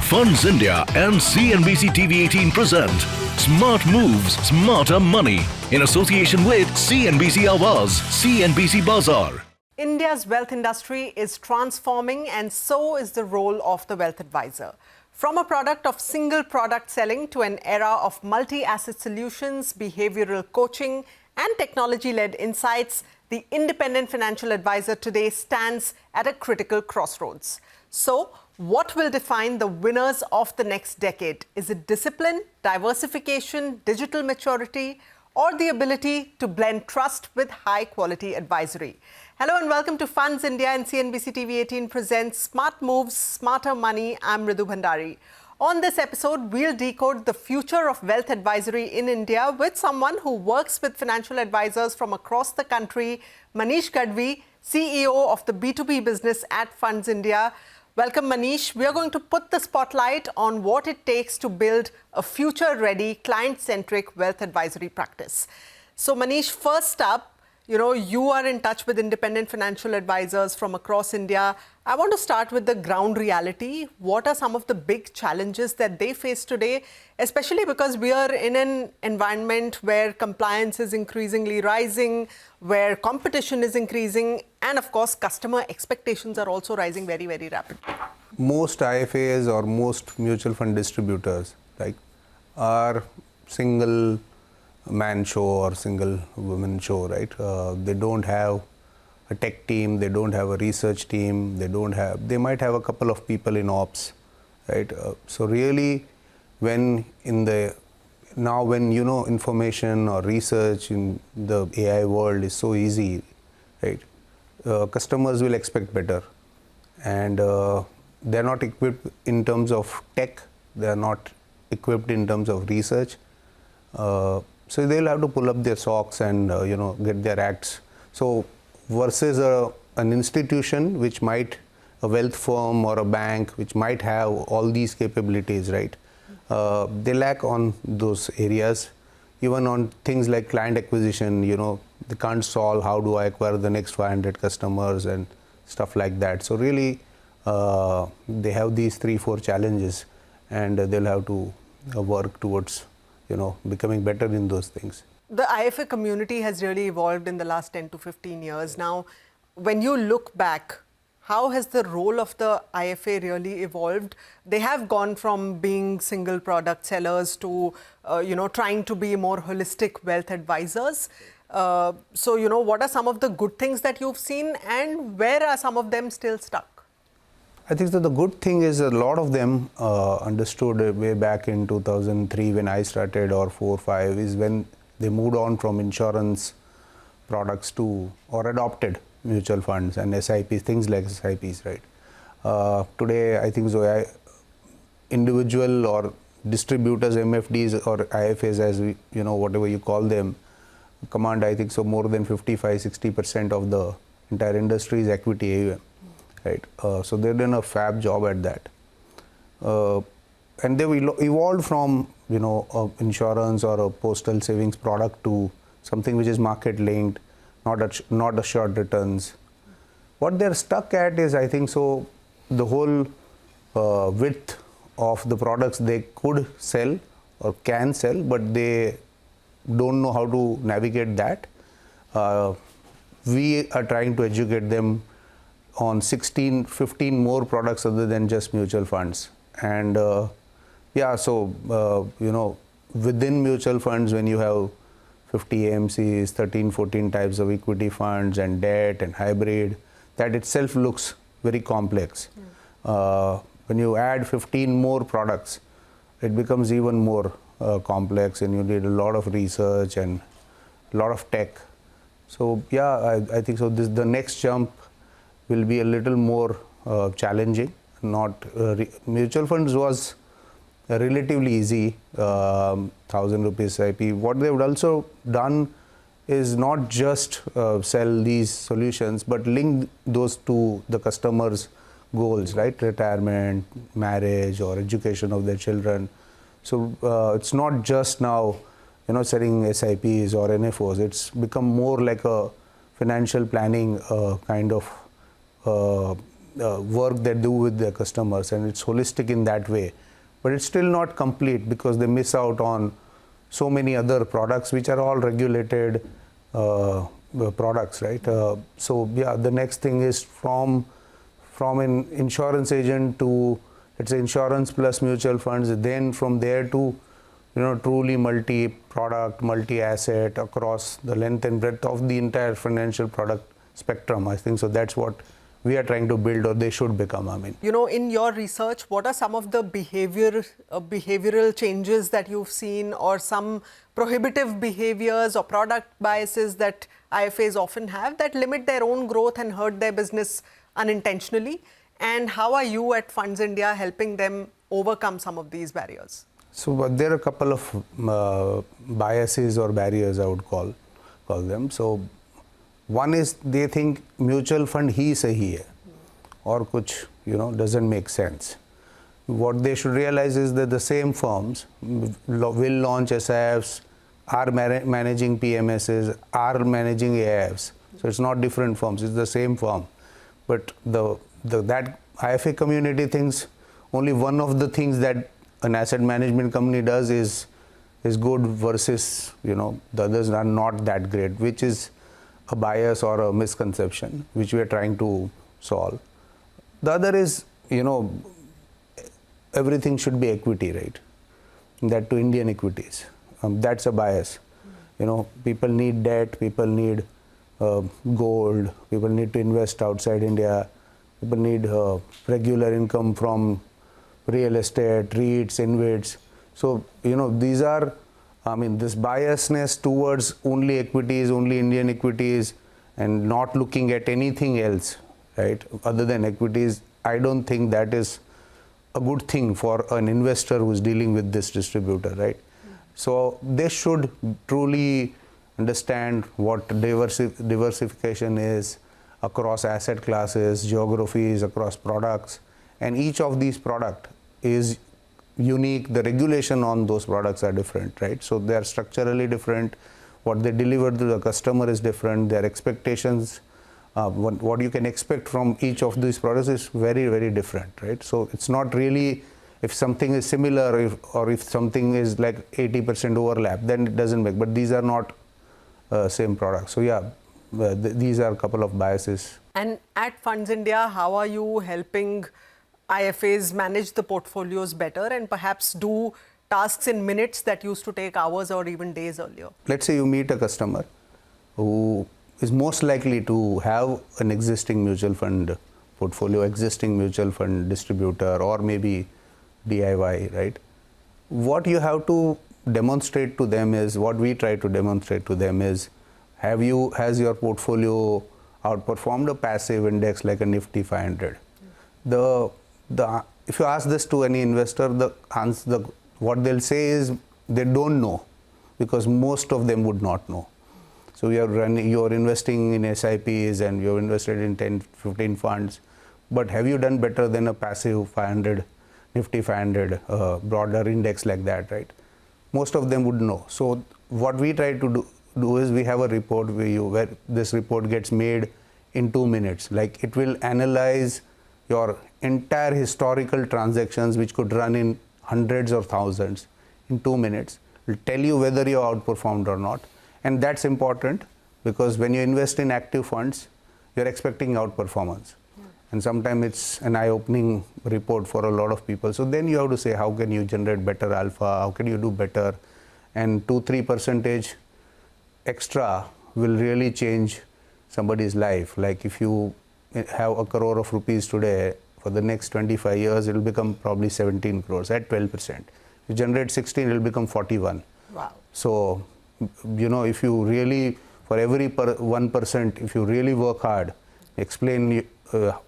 Funds India and CNBC TV18 present Smart Moves, Smarter Money in association with CNBC Awaaz, CNBC Bazaar. India's wealth industry is transforming, and so is the role of the wealth advisor. From a product of single product selling to an era of multi-asset solutions, behavioral coaching, and technology-led insights, the independent financial advisor today stands at a critical crossroads. So, what will define the winners of the next decade? Is it discipline, diversification, digital maturity, or the ability to blend trust with high-quality advisory? Hello and welcome to Funds India and CNBC TV18 presents Smart Moves, Smarter Money. I'm Ritu Bhandari. On this episode, we'll decode the future of wealth advisory in India with someone who works with financial advisors from across the country, Manish Gadhvi, CEO of the B2B business at Funds India. Welcome, Manish. We are going to put the spotlight on what it takes to build a future-ready, client-centric wealth advisory practice. So, Manish, first up, you are in touch with independent financial advisors from across India. I want to start with the ground reality. What are some of the big challenges that they face today, especially because we are in an environment where compliance is increasingly rising, where competition is increasing, and of course, customer expectations are also rising very, very rapidly. Most IFAs or most mutual fund distributors are single man show or single woman show, right? They don't have a tech team, they don't have a research team, they might have a couple of people in ops, right? So really, when information or research in the AI world is so easy, right? Customers will expect better, and they're not equipped in terms of tech, they're not equipped in terms of research. So they'll have to pull up their socks and get their acts. So versus an institution which might, a wealth firm or a bank which might have all these capabilities, right? They lack on those areas. Even on things like client acquisition, they can't solve how do I acquire the next 500 customers and stuff like that. So really, they have these 3-4 challenges, and they'll have to work towards becoming better in those things. The IFA community has really evolved in the last 10 to 15 years. Now, when you look back, how has the role of the IFA really evolved? They have gone from being single product sellers to, trying to be more holistic wealth advisors. So, what are some of the good things that you've seen, and where are some of them still stuck? I think that the good thing is a lot of them understood way back in 2003 when I started, or 4 or 5, is when they moved on from insurance products to, or adopted mutual funds and SIPs, things like SIPs, right? Today, I think so, individual or distributors, MFDs or IFAs, as we, whatever you call them, command, I think so, more than 55-60% of the entire industry's equity AUM. Right. So they've done a fab job at that, and they've evolved from insurance or a postal savings product to something which is market linked, not assured returns. What they're stuck at is, I think so, the whole width of the products they could sell or can sell, but they don't know how to navigate that. We are trying to educate them on 15 more products other than just mutual funds. And within mutual funds, when you have 50 AMCs, 13, 14 types of equity funds and debt and hybrid, that itself looks very complex. When you add 15 more products, it becomes even more complex, and you need a lot of research and a lot of tech. So I think so the next jump will be a little more challenging. Mutual funds was relatively easy, 1,000 rupees SIP. What they've also done is not just sell these solutions, but link those to the customer's goals, right? Retirement, marriage, or education of their children. So it's not just now, selling SIPs or NFOs. It's become more like a financial planning kind of work they do with their customers, and it's holistic in that way. But it's still not complete because they miss out on so many other products which are all regulated products, right? So yeah, the next thing is from an insurance agent to, let's say, insurance plus mutual funds, then from there to, truly multi-product, multi-asset across the length and breadth of the entire financial product spectrum. I think so. That's what we are trying to build, or they should become. I mean, in your research, what are some of the behavioral changes that you've seen, or some prohibitive behaviors or product biases that IFAs often have that limit their own growth and hurt their business unintentionally? And how are you at Funds India helping them overcome some of these barriers? So there are a couple of biases or barriers, I would call them. So one is they think mutual fund ही सही है और कुछ doesn't make sense. What they should realize is that the same firms will launch SIFs, are managing PMSs, are managing AIFs. So it's not different firms, it's the same firm. But that IFA community thinks only one of the things that an asset management company does is good versus the others are not that great, which is a bias or a misconception which we are trying to solve. The other is everything should be equity, right? That to Indian equities. That's a bias. People need debt, people need gold, people need to invest outside India, people need regular income from real estate, REITs, InvITs. So, these are, this biasness towards only equities, only Indian equities, and not looking at anything else, right, other than equities, I don't think that is a good thing for an investor who's dealing with this distributor, right? So they should truly understand what diversification is across asset classes, geographies, across products, and each of these products is unique. The regulation on those products are different, right? So they are structurally different. What they deliver to the customer is different. Their expectations, what you can expect from each of these products is very, very different, right? So it's not really, if something is similar or if something is like 80% overlap, then it doesn't make, but these are not same products. So yeah, these are a couple of biases. And at Funds India, how are you helping IFAs manage the portfolios better and perhaps do tasks in minutes that used to take hours or even days earlier? Let's say you meet a customer who is most likely to have an existing mutual fund portfolio, existing mutual fund distributor, or maybe DIY, right? What you have to demonstrate to them is, what we try to demonstrate to them is, has your portfolio outperformed a passive index like a Nifty 500? If you ask this to any investor, what they'll say is they don't know, because most of them would not know. So you're investing in SIPs and you're invested in 10, 15 funds, but have you done better than a passive 500, Nifty 500, broader index like that, right? Most of them would know. So what we try to do is we have a report where this report gets made in 2 minutes. Like, it will analyze your entire historical transactions, which could run in hundreds or thousands, in 2 minutes. It will tell you whether you outperformed or not. And that's important, because when you invest in active funds, you're expecting outperformance. And sometimes it's an eye-opening report for a lot of people. So then you have to say, how can you generate better alpha? How can you do better? And 2-3% extra will really change somebody's life. Like, if you have 1 crore of rupees today, for the next 25 years, it will become probably 17 crores at 12%. You generate 16, it will become 41. Wow. So, if you really, for every 1%, if you really work hard, explain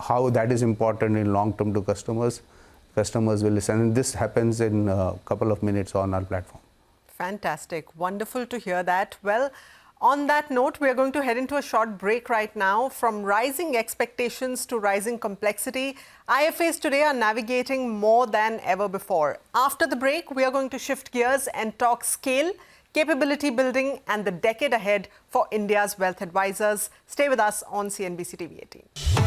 how that is important in long term to customers will listen. And this happens in a couple of minutes on our platform. Fantastic. Wonderful to hear that. Well, on that note, we are going to head into a short break right now. From rising expectations to rising complexity, IFAs today are navigating more than ever before. After the break, we are going to shift gears and talk scale, capability building, and the decade ahead for India's wealth advisors. Stay with us on CNBC TV 18.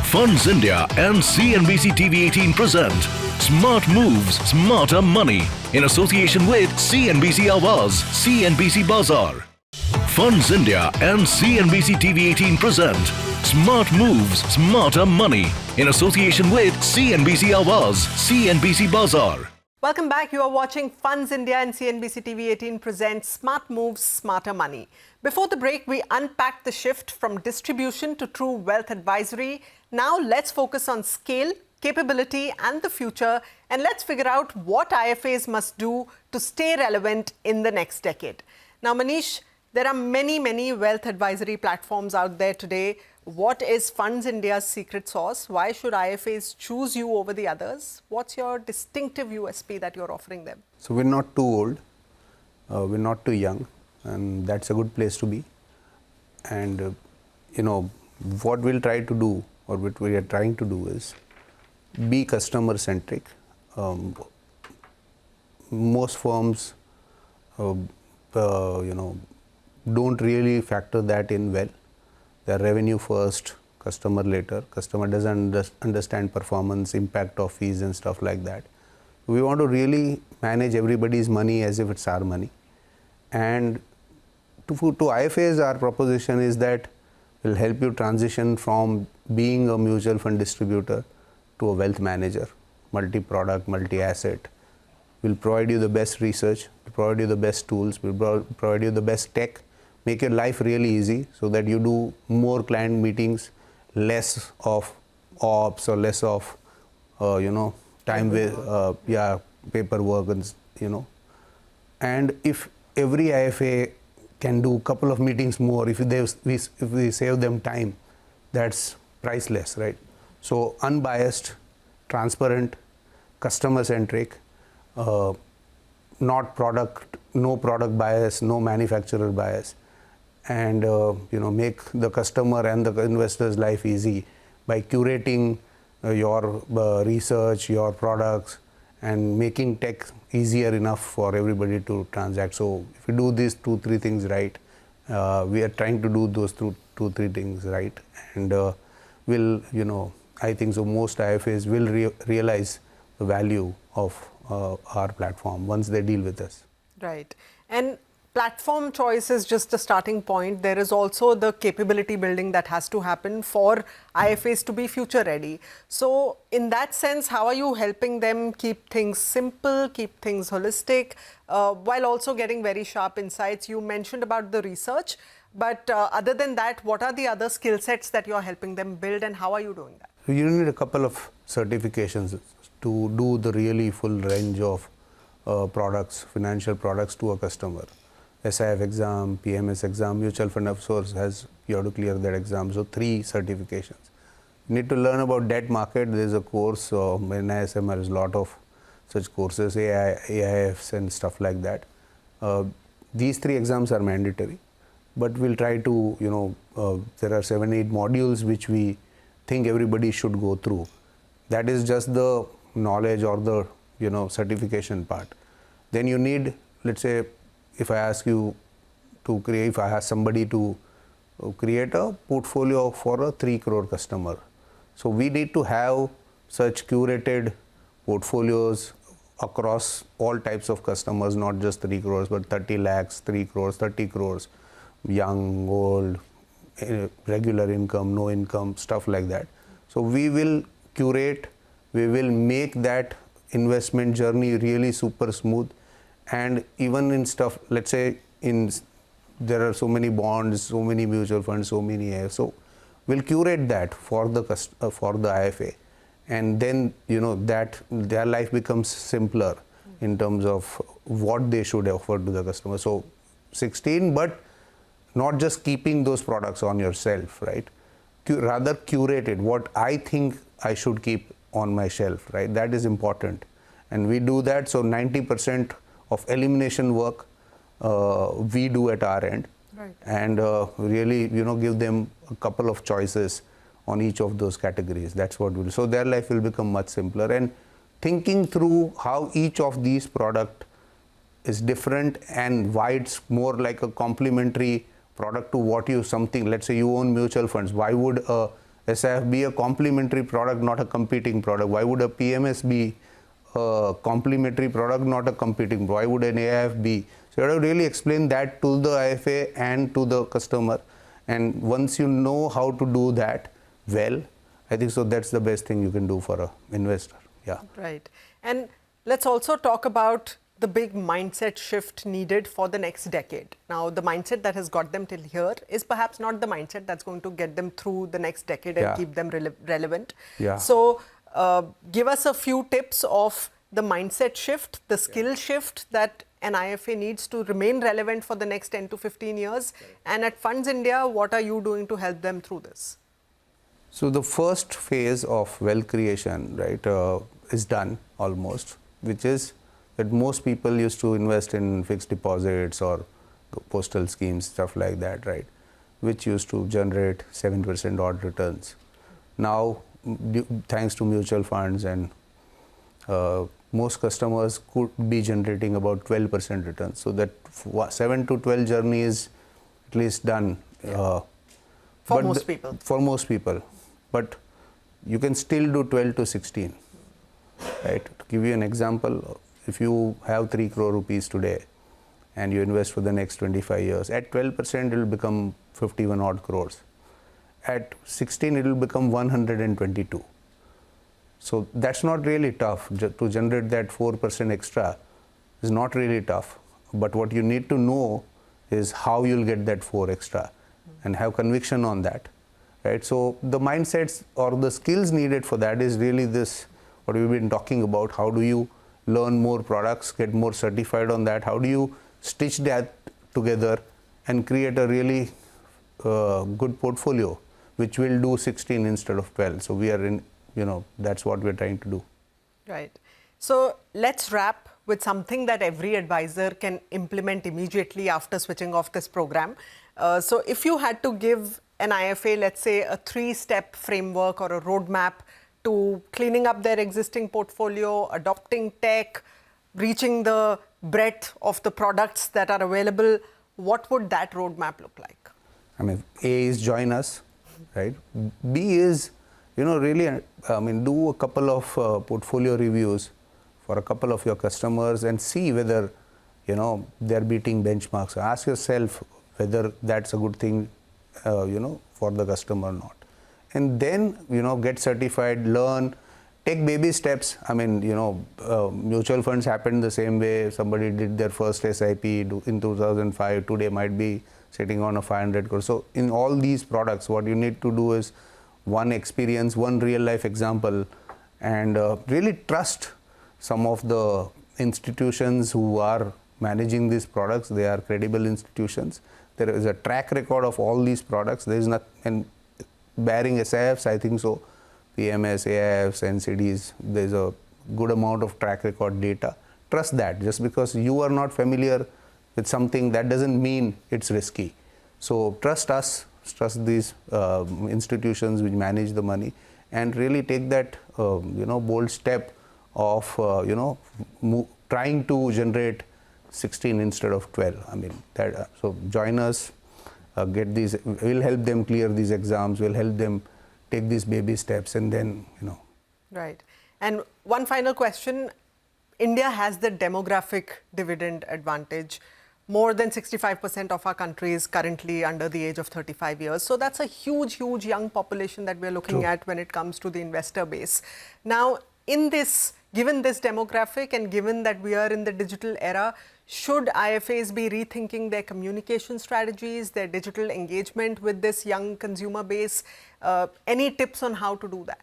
Funds India and CNBC TV18 present Smart Moves, Smarter Money in association with CNBC Awaaz, CNBC Bazaar. Funds India and CNBC TV18 present Smart Moves, Smarter Money in association with CNBC Awaaz, CNBC Bazaar. Welcome back. You are watching Funds India and CNBC TV18 presents Smart Moves, Smarter Money. Before the break, we unpacked the shift from distribution to true wealth advisory. Now let's focus on scale, capability and the future, and let's figure out what IFAs must do to stay relevant in the next decade. Now, Manish, there are many wealth advisory platforms out there today. What is Funds India's secret sauce? Why should IFAs choose you over the others? What's your distinctive USP that you're offering them? So we're not too old, we're not too young, and that's a good place to be. And what we'll try to do, or what we are trying to do, is be customer centric. Most firms, don't really factor that in well. They're revenue first, customer later. Customer doesn't understand performance, impact of fees and stuff like that. We want to really manage everybody's money as if it's our money. And to IFAs, our proposition is that we'll help you transition from being a mutual fund distributor to a wealth manager, multi-product, multi-asset. We'll provide you the best research, we'll provide you the best tools, we'll provide you the best tech, make your life really easy so that you do more client meetings, less of ops or less of, time with, paperwork and, And if every IFA can do a couple of meetings more, if we save them time, that's priceless, right? So unbiased, transparent, customer centric, no product bias, no manufacturer bias, and make the customer and the investor's life easy by curating your research, your products, and making tech easier enough for everybody to transact. So if you do these 2-3 things right, we are trying to do those 2-3 things right, and I think so most IFAs will realize the value of our platform once they deal with us. Right. And platform choice is just a starting point. There is also the capability building that has to happen for IFAs to be future ready. So in that sense, how are you helping them keep things simple, keep things holistic, while also getting very sharp insights? You mentioned about the research, but other than that, what are the other skill sets that you're helping them build, and how are you doing that? So you need a couple of certifications to do the really full range of products, financial products to a customer. SIF exam, PMS exam, mutual fund of source you have to clear that exam. So 3 certifications. You need to learn about debt market. There is a course in ISM, there is a lot of such courses, AIFs and stuff like that. These 3 exams are mandatory, but we'll try to, there are 7-8 modules which we think everybody should go through. That is just the knowledge or the certification part. Then you need, let's say, if I ask you to create, if I ask somebody to create a portfolio for a 3 crore customer. So we need to have such curated portfolios across all types of customers, not just 3 crores, but 30 lakhs, 3 crores, 30 crores, young, old, regular income, no income, stuff like that. So we will curate, we will make that investment journey really super smooth. And even in stuff, let's say there are so many bonds, so many mutual funds, so many AIFs. So we'll curate that for the IFA, and then that their life becomes simpler in terms of what they should offer to the customer. So 16, but not just keeping those products on your shelf, right? Rather curated what I think I should keep on my shelf, right? That is important, and we do that. So 90% of elimination work we do at our end, right. And really give them a couple of choices on each of those categories. That's what we'll, so their life will become much simpler. And thinking through how each of these product is different and why it's more like a complementary product to what you let's say you own mutual funds. Why would a SIF be a complementary product, not a competing product? Why would a PMS be a complementary product, not a competing? Why would an AIF be? So you have to really explain that to the IFA and to the customer. And once you know how to do that well, I think so that's the best thing you can do for an investor. Yeah. Right. And let's also talk about the big mindset shift needed for the next decade. Now, the mindset that has got them till here is perhaps not the mindset that's going to get them through the next decade and keep them relevant. Yeah. So, give us a few tips of the mindset shift, the skill shift that an IFA needs to remain relevant for the next 10 to 15 years. And at Funds India, what are you doing to help them through this? So the first phase of wealth creation, right, is done almost, which is that most people used to invest in fixed deposits or postal schemes, stuff like that, right, which used to generate 7% odd returns. Now, thanks to mutual funds and most customers could be generating about 12% returns. So that 7 to 12 journey is at least done. For most people. For most people. But you can still do 12 to 16. Right? To give you an example, if you have 3 crore rupees today and you invest for the next 25 years, at 12% it will become 51 odd crores. At 16 it will become 122. So that's not really tough. To generate that 4% extra is not really tough. But what you need to know is how you'll get that 4 extra and have conviction on that. Right? So the mindsets or the skills needed for that is really this, what we've been talking about. How do you learn more products, get more certified on that? How do you stitch that together and create a really good portfolio, which will do 16 instead of 12? So we are in, that's what we're trying to do. Right. So let's wrap with something that every advisor can implement immediately after switching off this program. So if you had to give an IFA, let's say, a 3-step framework or a roadmap to cleaning up their existing portfolio, adopting tech, reaching the breadth of the products that are available, what would that roadmap look like? I mean, A is join us, right? B is, really, do a couple of portfolio reviews for a couple of your customers and see whether, they're beating benchmarks. Ask yourself whether that's a good thing, for the customer or not. And then, get certified, learn, take baby steps. Mutual funds happened the same way. Somebody did their first SIP in 2005. Today might be sitting on a 500 crore. So in all these products, what you need to do is one experience, one real life example, and really trust some of the institutions who are managing these products. They are credible institutions. There is a track record of all these products. There is not, and barring SIFs, I think so, PMS, AIFs, NCDs, there's a good amount of track record data. Trust that. Just because you are not familiar with something, that doesn't mean it's risky. So trust us, trust these institutions which manage the money, and really take that bold step of trying to generate 16 instead of 12. So join us, get these, we'll help them clear these exams, we'll help them take these baby steps, and then, Right. And one final question. India has the demographic dividend advantage. More than 65% of our country is currently under the age of 35 years. So that's a huge, huge young population that we're looking at when it comes to the investor base. Now, in this, given this demographic and given that we are in the digital era, should IFAs be rethinking their communication strategies, their digital engagement with this young consumer base? Any tips on how to do that?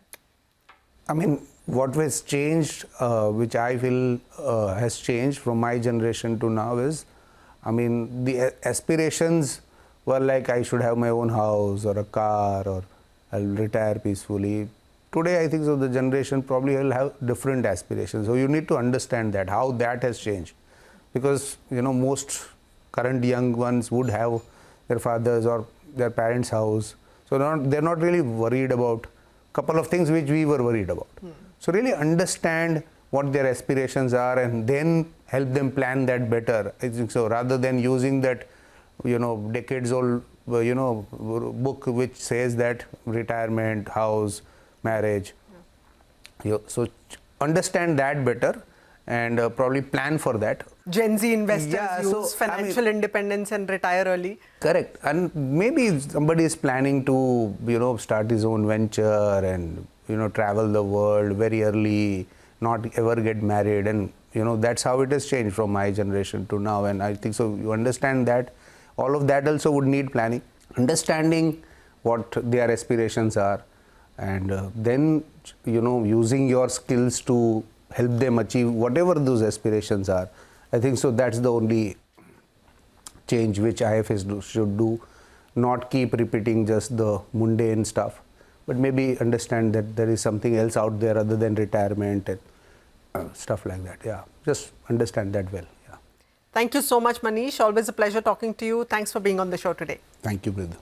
What has changed, which I feel has changed from my generation to now is, the aspirations were like I should have my own house or a car or I'll retire peacefully. Today, I think so the generation probably will have different aspirations. So you need to understand that, how that has changed. Because, most current young ones would have their father's or their parents' house. So they're not really worried about a couple of things which we were worried about. So really understand what their aspirations are and then help them plan that better. I think so, rather than using that, decades-old book which says that retirement, house, marriage. So understand that better and probably plan for that. Gen Z investors use so, financial independence and retire early. Correct. And maybe somebody is planning to, start his own venture and, travel the world very early, not ever get married. And, that's how it has changed from my generation to now. And I think so you understand that. All of that also would need planning. Understanding what their aspirations are. And then, using your skills to help them achieve whatever those aspirations are. I think so that's the only change which IFAs should do. Not keep repeating just the mundane stuff, but maybe understand that there is something else out there other than retirement and stuff like that. Yeah, just understand that well. Yeah. Thank you so much, Manish. Always a pleasure talking to you. Thanks for being on the show today. Thank you, brother.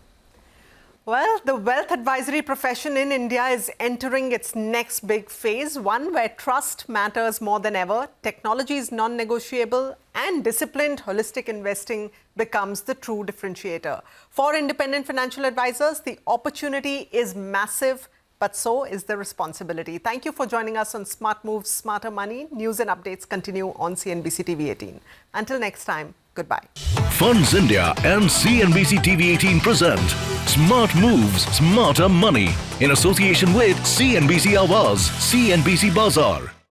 Well, the wealth advisory profession in India is entering its next big phase, one where trust matters more than ever, technology is non-negotiable, and disciplined, holistic investing becomes the true differentiator. For independent financial advisors, the opportunity is massive, but so is the responsibility. Thank you for joining us on Smart Moves, Smarter Money. News and updates continue on CNBC TV 18. Until next time, goodbye. Funds India and CNBC TV 18 present Smart Moves, Smarter Money in association with CNBC Awaaz, CNBC Bazaar.